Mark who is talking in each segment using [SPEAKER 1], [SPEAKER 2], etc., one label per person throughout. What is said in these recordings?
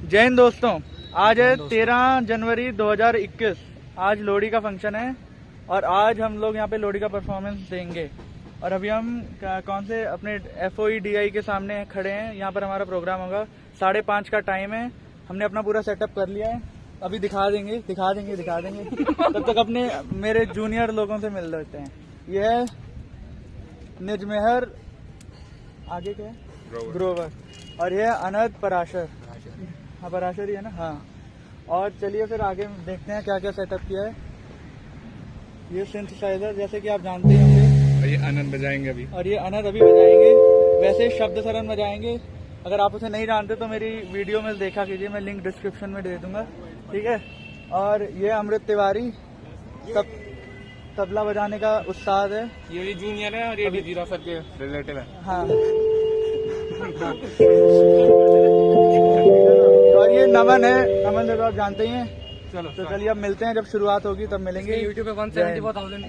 [SPEAKER 1] जय हिंद दोस्तों। आज है 13 जनवरी 2021। आज लोहड़ी का फंक्शन है और आज हम लोग यहाँ पे लोहड़ी का परफॉर्मेंस देंगे। और अभी हम कौन से अपने FOEDI के सामने खड़े हैं। यहाँ पर हमारा प्रोग्राम होगा, 5:30 का टाइम है। हमने अपना पूरा सेटअप कर लिया है, अभी दिखा देंगे तब तक अपने मेरे जूनियर लोगों से मिल लेते हैं। ये है निजमेहर, आगे क्या है, ग्रोवर, और ये है अनद पराशर। हाँ, पराशर ही है ना। हाँ, और चलिए फिर आगे देखते हैं क्या क्या सेटअप किया है। ये सिंथेसाइजर जैसे कि आप जानते ही होंगे,
[SPEAKER 2] और ये अनंत बजाएंगे अभी,
[SPEAKER 1] और ये अनद अभी बजाएंगे। वैसे शब्द सरन बजाएंगे। अगर आप उसे नहीं जानते तो मेरी वीडियो में देखा कीजिए, मैं लिंक डिस्क्रिप्शन में दे दूंगा, ठीक है। और ये अमृत तिवारी तबला बजाने का उस्ताद है।
[SPEAKER 2] ये भी जूनियर है और ये भी जीरा सर के रिलेटिव है।
[SPEAKER 1] हाँ। और ये नमन है, नमन जब आप जानते ही हैं।
[SPEAKER 2] चलो
[SPEAKER 1] तो चलिए अब मिलते हैं, जब शुरुआत होगी तब मिलेंगे।
[SPEAKER 2] यूट्यूब पे 174,000।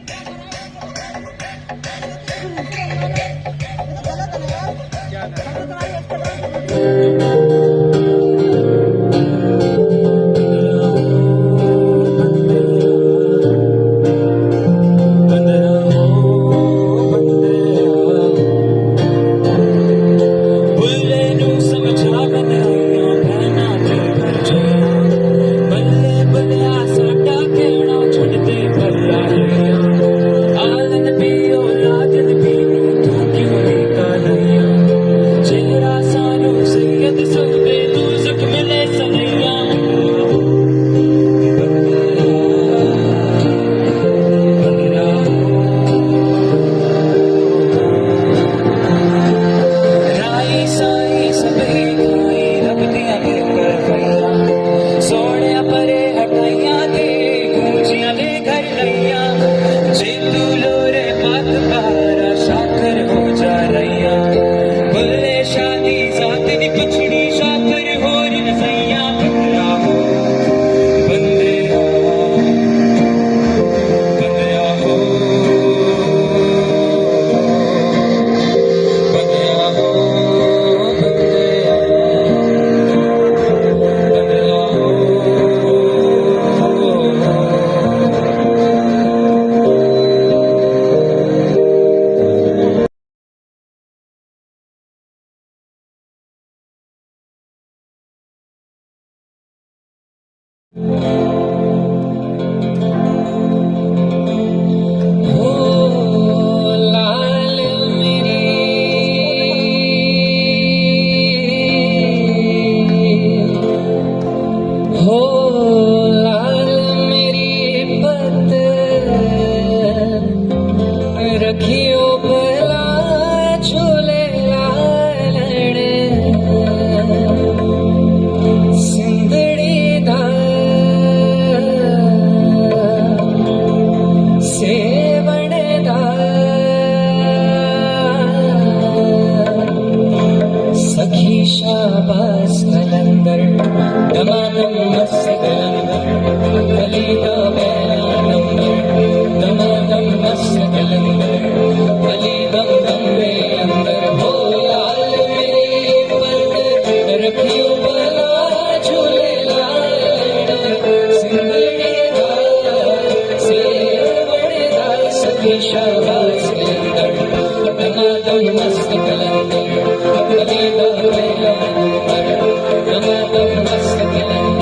[SPEAKER 3] शाबाश कलंदर दमादम मस्त कलंदर कलीदा पहला नंबर दमादम मस्त कलंदर कलीदम दम्बे अंदर हो लाल मेरी पत रखियो बला झूले लाल सिंदड़ी दा से बड़े दा सखी शाबाश कलंदर दमादम मस्त कलंदर कलीदा पहला नंबर दमादम मस्त कलंदर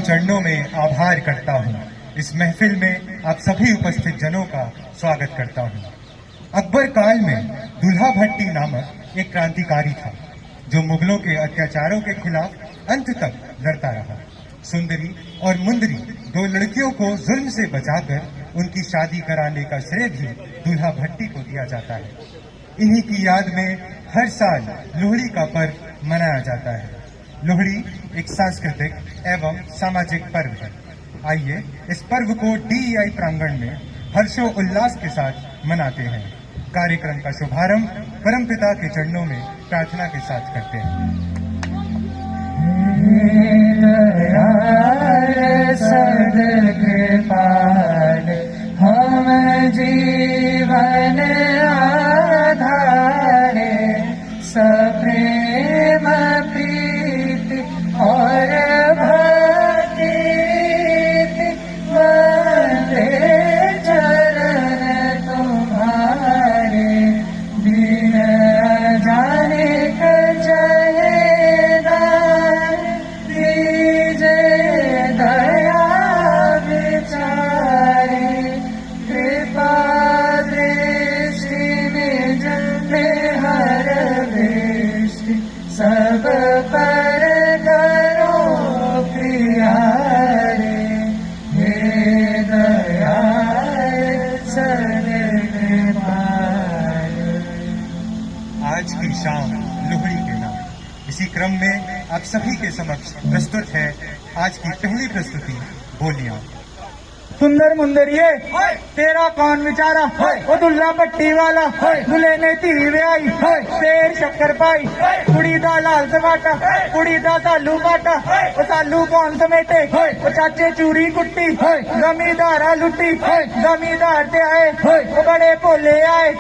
[SPEAKER 4] गुरु चरणों में आभार करता हूँ। इस महफिल में आप सभी उपस्थित जनों का स्वागत करता हूँ। अकबर काल में दुल्हा भट्टी नामक एक क्रांतिकारी था जो मुगलों के अत्याचारों के खिलाफ अंत तक लड़ता रहा। सुंदरी और मुंदरी दो लड़कियों को जुल्म से बचाकर उनकी शादी कराने का श्रेय भी दुल्हा भट्टी को दिया जाता है। इन्हीं की याद में हर साल लोहड़ी का पर्व मनाया जाता है। लोहड़ी एक सांस्कृतिक एवं सामाजिक पर्व है। आइए इस पर्व को DEI प्रांगण में हर्षोल्लास के साथ मनाते हैं। कार्यक्रम का शुभारंभ परमपिता के चरणों में प्रार्थना के साथ करते हैं।
[SPEAKER 3] सदकृपाल हम जीवन आधारे सप्रेम प्रीति और भक्ति वंदे चरण तुम्हारे दिन जाने सब पर करो प्रियारे हे दयाल सदकृपाल।
[SPEAKER 4] आज की शाम लोहड़ी के नाम। इसी क्रम में आप सभी के समक्ष प्रस्तुत है आज की पहली प्रस्तुति बोलियां।
[SPEAKER 1] सुंदर मुंदरिये तेरा कौन विचारा वो दुल्ला भट्टी वाला दुल्हे ने धी ब्याई शेर शक्कर पाई कुड़ी दा लाल सवाटा कुड़ी दा सालू बाटा वो सालू कौन समेटे वो चाचे चूरी कुट्टी जमींदारा लुट्टी जमींदार ते आए वो बड़े भोले आए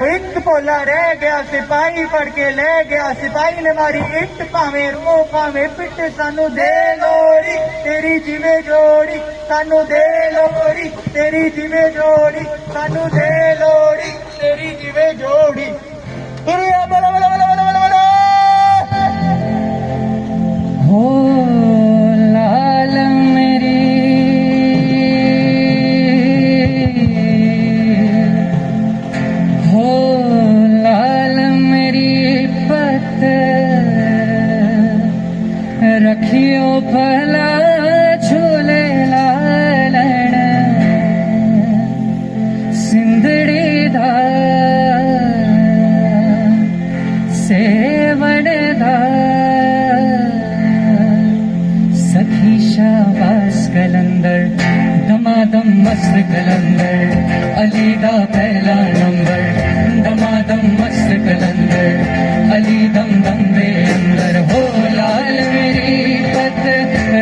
[SPEAKER 1] वो एक भोला रह गया सिपाही फड़ के ले गया सिपाही ने मारी इट भावे रो भावे पिट सानू दे लोड़ी तेरी जिवे जोड़ी सानू दे लोड़ी तेरी जिवे जोड़ी सानू दे लोड़ी तेरी जिवे जोड़ी। बला बला बला बला बला बला
[SPEAKER 3] हो लाल मेरी हो लाल मेरी पत रखियो भला झूले लालन सिंधड़ी दा सेवण दा सखी शाबाश कलंदर दमादम मस्त कलंदर अली दा पहला नंबर दमादम मस्त कलंदर अली दम दम दे अंदर हो लाल मेरी पत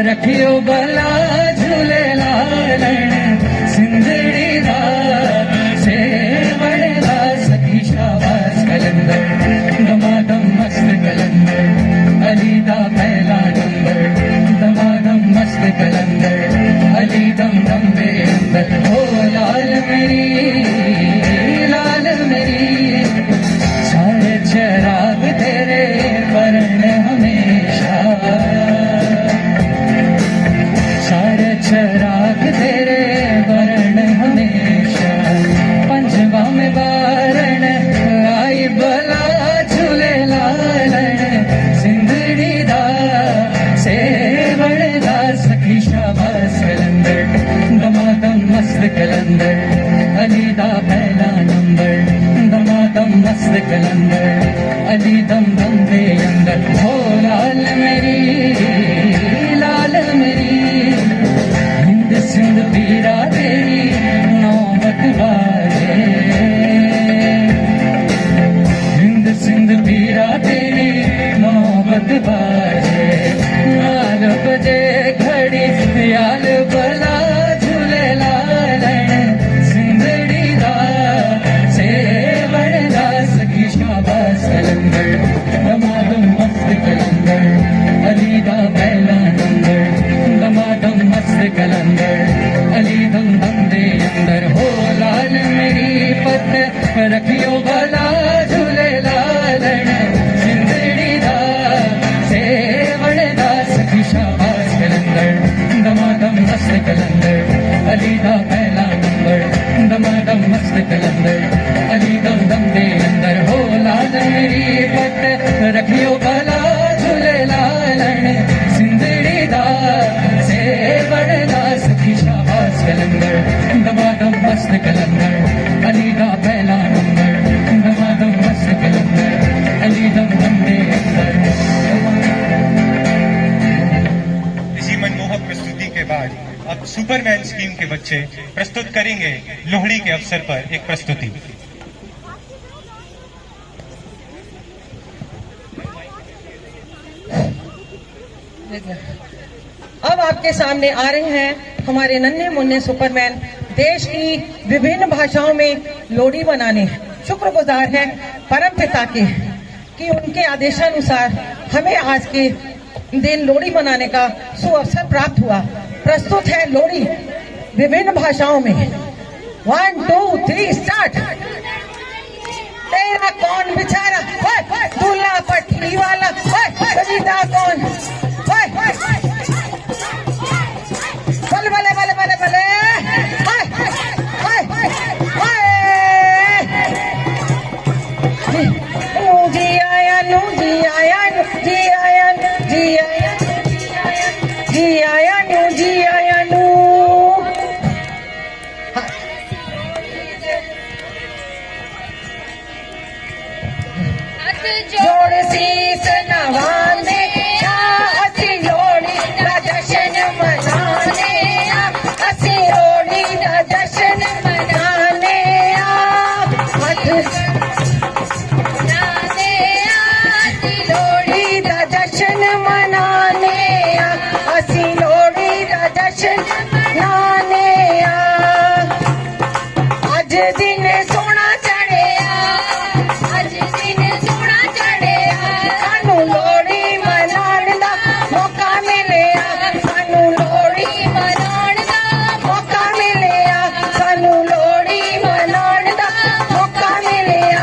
[SPEAKER 3] रखियो भला झूले लालन सिंधड़ी दा सेवण दा सखी शाबाश कलंदर दमादम मस्त कलंदर अली दा पहला नंबर दमादम मस्त कलंदर अली दम दम दे अंदर हो लाल मेरी सारे चराग तेरे वरण हमेशा सारे चराग तेरे वरण हमेशा पंजवा में बारण आई भला झूले लालन सिंधड़ी दा सेवण दा सखी शाबाश कलंदर दमादम मस्त कलंदर अली दा पहला नंबर दमादम मस्त कलंदर अली दम दम दे अंदर हो लाल मेरी हिंद सिंध पीरा तेरी नौबत बाजे हिंद सिंध पीरा तेरी नौबत बाजे नाल बजे घड़ी याल भला झूले लालन सिंधड़ी दा सेवण दा सखी शाबाश कलंदर दमादम मस्त कलंदर अली दा पहला नंबर दमादम मस्त कलंदर अली दम दम दे अंदर हो लाल मेरी पत रखियो भला झूले लालन सिंधड़ी दा से रखियो भला झूलेलाल सिंधड़ी दा से बड़दा सखी शाबाश कलंदर दमादम मस्त कलंदर अली दा पहला नंबर दमादम मस्त कलंदर अली दम दे अंदर।
[SPEAKER 4] इसी मनमोहक प्रस्तुति के बाद अब सुपरमैन स्कीम के बच्चे प्रस्तुत करेंगे लोहड़ी के अवसर पर एक प्रस्तुति।
[SPEAKER 5] अब आपके सामने आ रहे हैं हमारे नन्हे मुन्ने सुपरमैन देश की विभिन्न भाषाओं में लोहड़ी मनाने। शुक्रगुजार है परम पिता के कि उनके आदेशानुसार हमें आज के दिन लोहड़ी मनाने का सुअवसर प्राप्त हुआ। प्रस्तुत है लोहड़ी विभिन्न भाषाओं में। 1 2 3 स्टार्ट। तेरा कौन बेचारा दूल्हा पटरी वाला खरीदा कौन बले बले बले बले जी आया नू जी आया नू जी आया जी आया जी आया नू जी आया नू। जोड़ शीस नवाने असी लोहड़ी दा जश्न मनाने असी लोहड़ी दा जश्न मनाने हथ लोहड़ी दा जश्न मनाने असी लोहड़ी दा जश्न मनाने। अज दिन सोना चढ़िया अज दिन सोना चढ़िया सानू लोहड़ी मनाण दा मौका मिलिया सानू लोहड़ी मनाण दा मौका मिलिया सानू लोहड़ी मनाण दा मौका मिलिया।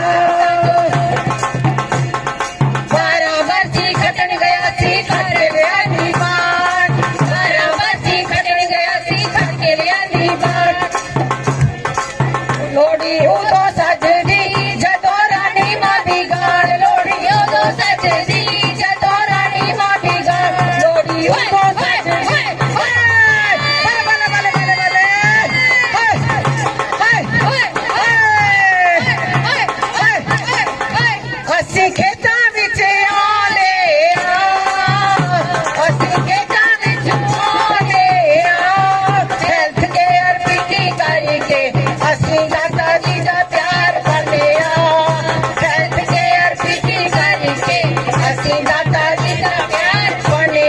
[SPEAKER 5] 12 बरसी खटन गया सी खट के लिया दीवार 12 बरसी खटन गया सी खट के लिया दीवार। लोहड़ी उदो सजदी जदों रानी मां दी गान लोहड़ी उदो सजदी जदों रानी मां दी गान लोहड़ी उदो सजदी बले बले बले बले अस्सी खेतां विच आले अस्सी खेतां विच आले हेल्थ केयर पीटी करके अस्सी दाता जी दा प्यार करने हेल्थ केयर पीटी करके अस्सी दाता जी दा प्यार करने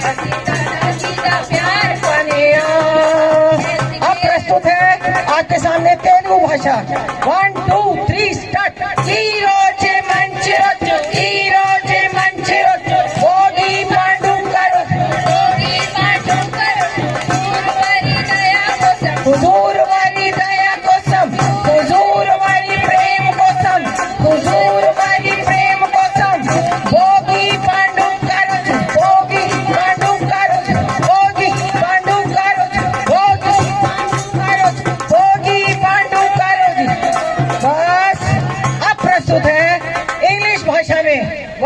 [SPEAKER 5] अस्सी दाता जी दा प्यार करने। अब प्रस्तुत है आपके सामने तेलुगु भाषा। 1 2 3 स्टार्ट। ఈరోజే మంచి రోజు ఈరోజే మంచి రోజు భోగి పండుగ భోగి పండుగ हुजूर वाली दया कोसम हुजूर वाली प्रेम कोसम हुजूर वाली प्रेम कोसम भोगी पंडुग करोज भोगी पंडुग करोज भोगी पंडुग करोज भोगी करोज भोगी पंडुग करोज। बस अब प्रस्तुत है इंग्लिश भाषा में।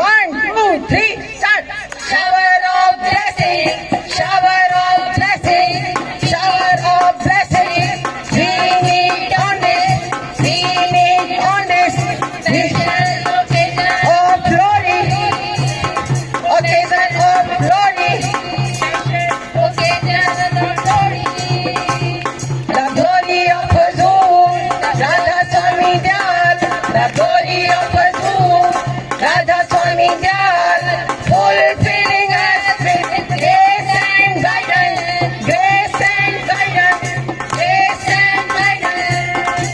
[SPEAKER 5] 1 2 3 start. Shower of blessing shower of blessing shower of blessing we need honest we need honest occasion of glory occasion of glory occasion of glory the glory of Huzur Radha Swami Dayal the glory of Huzur Radha Swami Dayal fulfilling us with grace and guidance grace and guidance grace and guidance।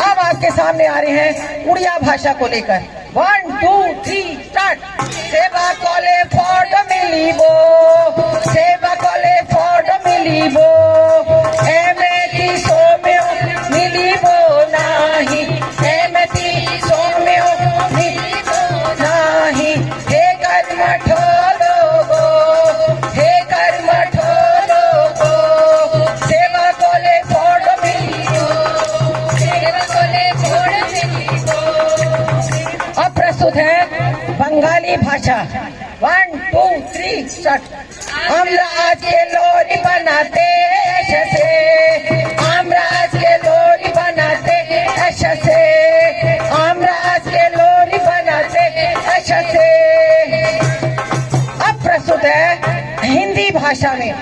[SPEAKER 5] अब आपके सामने आ रहे हैं उड़िया भाषा को लेकर। 1 2 3 start. सेवा कले फॉर्ड मिलीबो सेवा कले फॉर्ड मिलीबो एमेती सोम्यो मिलीबो नाही एमेती सोम्यो मिलीबो नाही हे कर्म ठोलोगो हे कर्म ठोलोगो सेवा कोले फोड़ मिलीबो सेवा कोले फोड़ मिलीबो पुरानी भाषा 1 2 3 स्टार्ट। আমরা আজকে लोरी बनाते ऐसे से, আমরা আজকে लोरी बनाते ऐसे से, আমরা আজকে लोरी बनाते ऐसे से। अब प्रस्तुत है हिंदी भाषा में।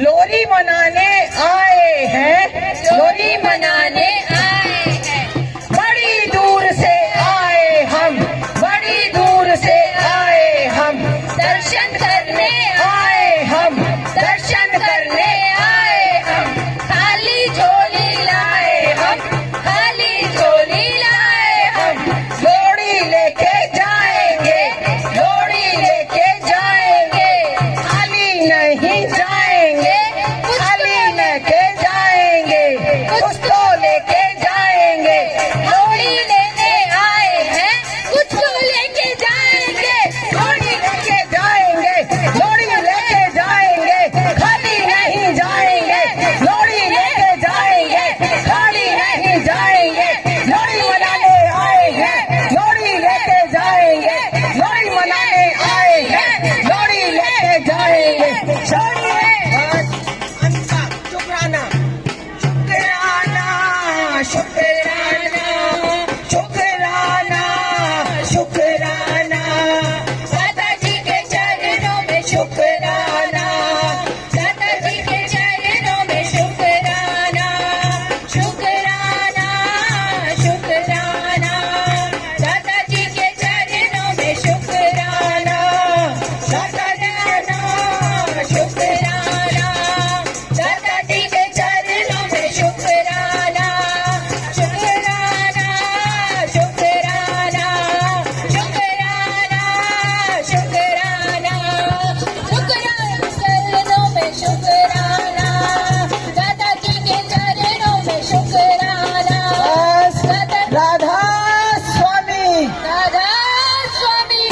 [SPEAKER 5] लोरी मनाने आए हैं, लोरी मनाने आए हैं, बड़ी दूर से आए हम, बड़ी दूर से आए हम, दर्शन करने आए हम, दर्शन करने आए हम, खाली झोली लाए हम, खाली झोली लाए हम, लोड़ी लेके जाएंगे, लोड़ी लेके जाएंगे, खाली नहीं जाएंगे, खाली लेके जाएंगे, कुछ तो लेके जाएंगे, लोड़ी लेने आए हैं, कुछ तो लेके जाएंगे, लोड़ी लेके जाएंगे, लोड़ी लेके जाएंगे, खाली नहीं जाएंगे, लोड़ी लेके जाएंगे, खाली नहीं जाएंगे, लोड़ी मनाने आए हैं, लोड़ी लेके जाएंगे, लोड़ी मनाने आए हैं, लोड़ी लेके जाएंगे। शुक्राना शुक्राना शुक्राना शुक्राना शुक्राना, दादा जी के चरणों में शुक्राना, दादा जी के चरणों में शुक्राना, शुक्राना शुक्राना, दादा जी के चरणों में शुक्राना, शुक्राना शुक्राना, दादा जी के चरणों में शुक्राना, शुक्राना शुक्राना, शुक्राना शुक्राना, शुक्राना चरणों में शुक्राना, दादा जी के चरणों में शुक्राना। राधा स्वामी, राधा स्वामी।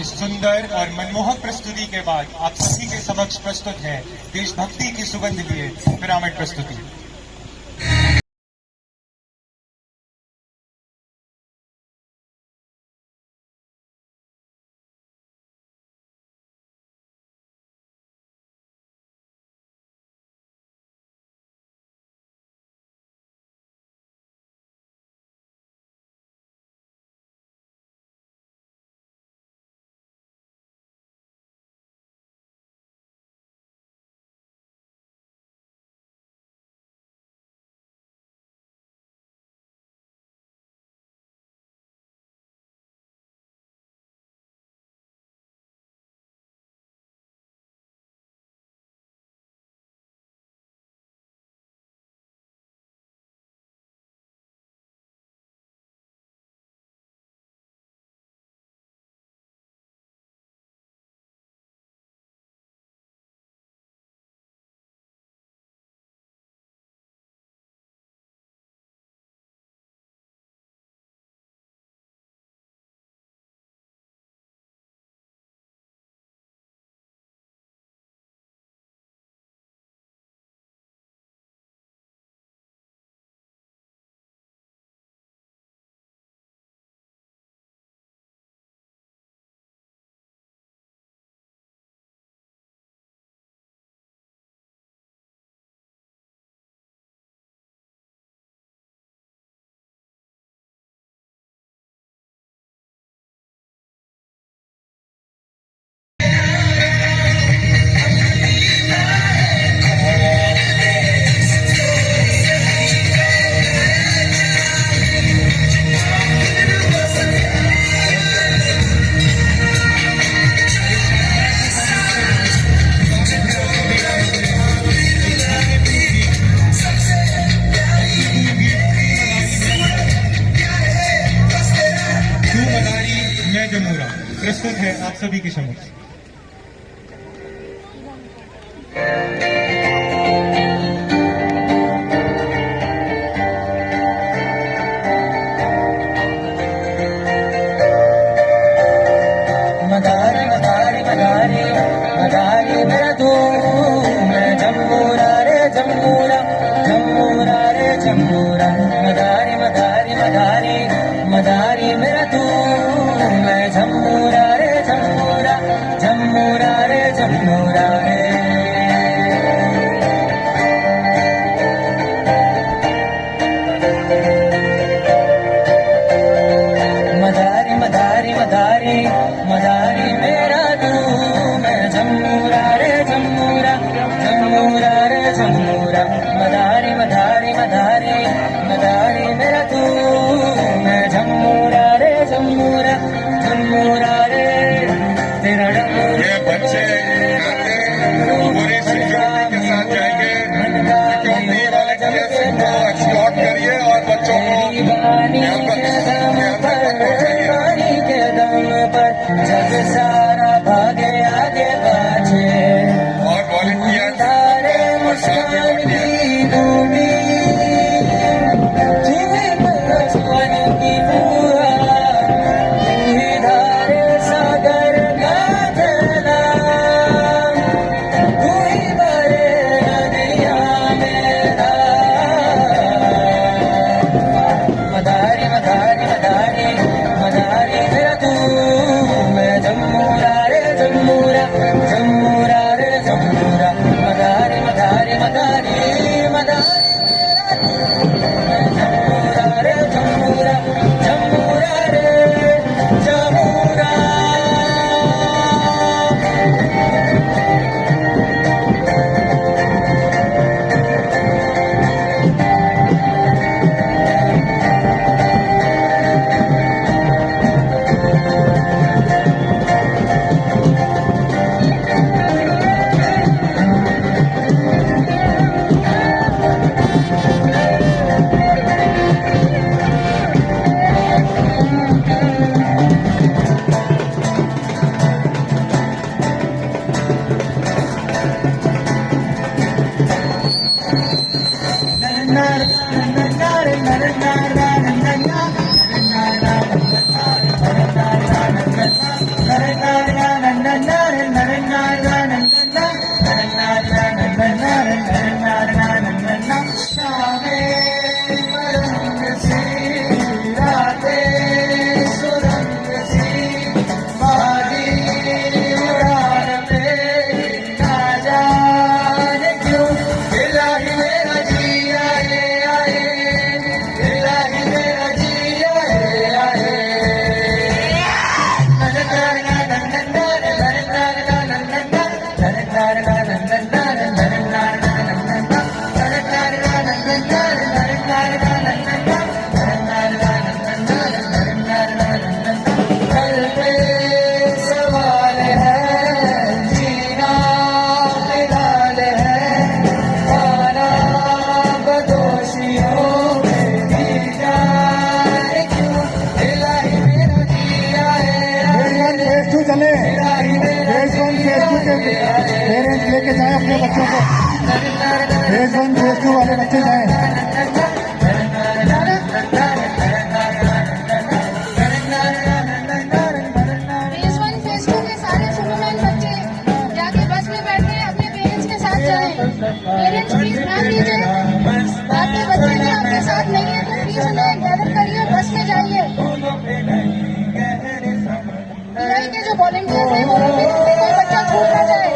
[SPEAKER 4] इस सुंदर और मनमोहक प्रस्तुति के बाद आप सभी के समक्ष प्रस्तुत है देशभक्ति की सुगंध लिए पिरामिड प्रस्तुति। प्रस्तुत है आप सभी के समक्ष।
[SPEAKER 3] मदारी मदारी मदारी मदारी मेरा तू, मैं जम्मूरा रे जम्मूरा, जम्मूरा रे जम्मूरा, मदारी मदारी मदारी मदारी मेरा तू, मैं जम्मूरा
[SPEAKER 4] चले फेज 1 फेज 2 के पेरेंट्स लेके जाए अपने बच्चों को फेज 1 फेज 2 वाले बच्चे जाए
[SPEAKER 6] फेज 1 फेज 2 के सारे सुपरमैन बच्चे जाके बस में बैठे अपने पेरेंट्स के साथ जाएं। पेरेंट्स प्लीज ध्यान दीजिए, आपके बच्चे भी आपके साथ नहीं है तो प्लीज उन्हें गैदर करिए, बस में जाइए। पीआई के जो वॉलंटियर्स हैं वो लोग भी देखते कोई बच्चा छूट ना जाए।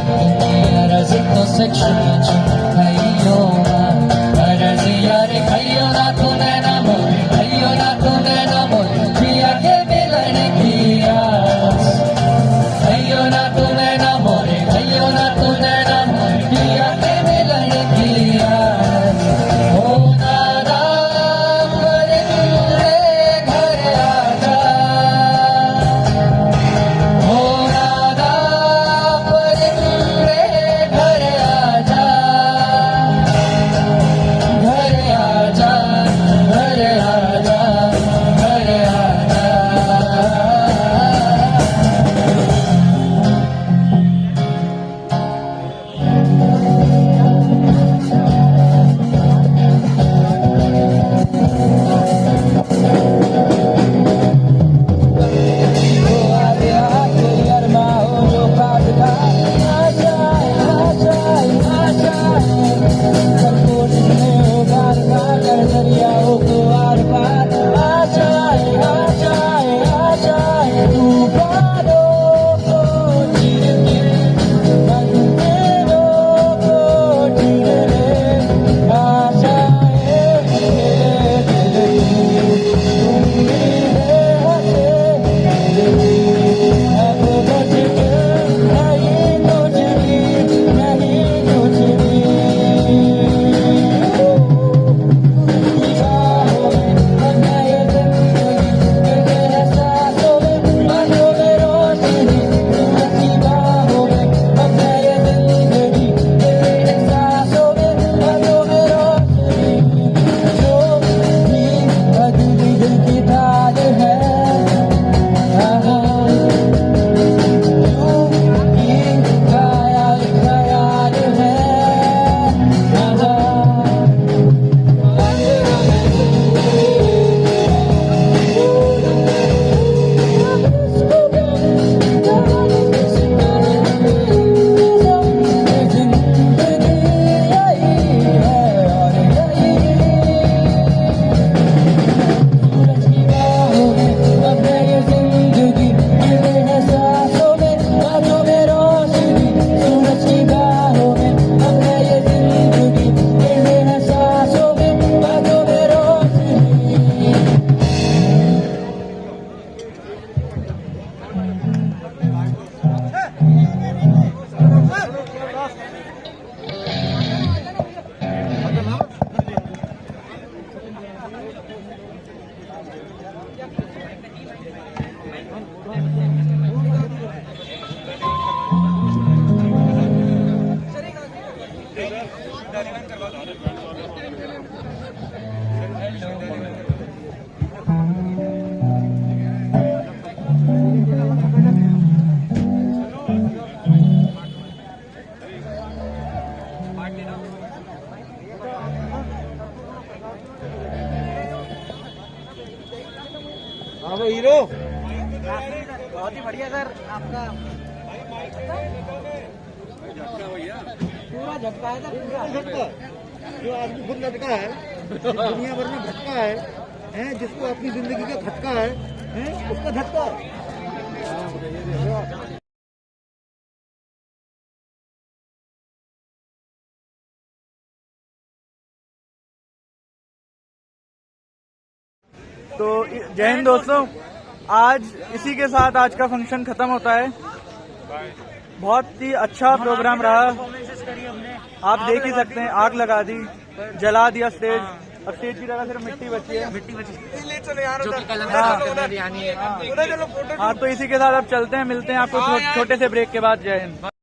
[SPEAKER 3] Arası to section kayo arası yare kayo na tune na mo priya ke milane ki aas kayo na tune na mo priya ke milane ki aas ho nada mere ghar aaja ho nada mere ghar aaja घर आजा घर आजा घर आजा
[SPEAKER 1] hero बहुत ही बढ़िया sir आपका पूरा झटका है सर पूरा जो आदमी खुद लटका है दुनिया भर में झटका है जिसको अपनी जिंदगी का खटका है उसका झटका तो जय हिंद दोस्तों, आज इसी के साथ आज का फंक्शन खत्म होता है। बहुत ही अच्छा प्रोग्राम रहा, आप देख ही सकते हैं। आग लगा दी, जला दिया स्टेज, अब स्टेज की जगह सिर्फ मिट्टी बची है। हाँ, तो इसी के साथ अब चलते हैं, मिलते हैं आपको छोटे से ब्रेक के बाद। जय हिंद।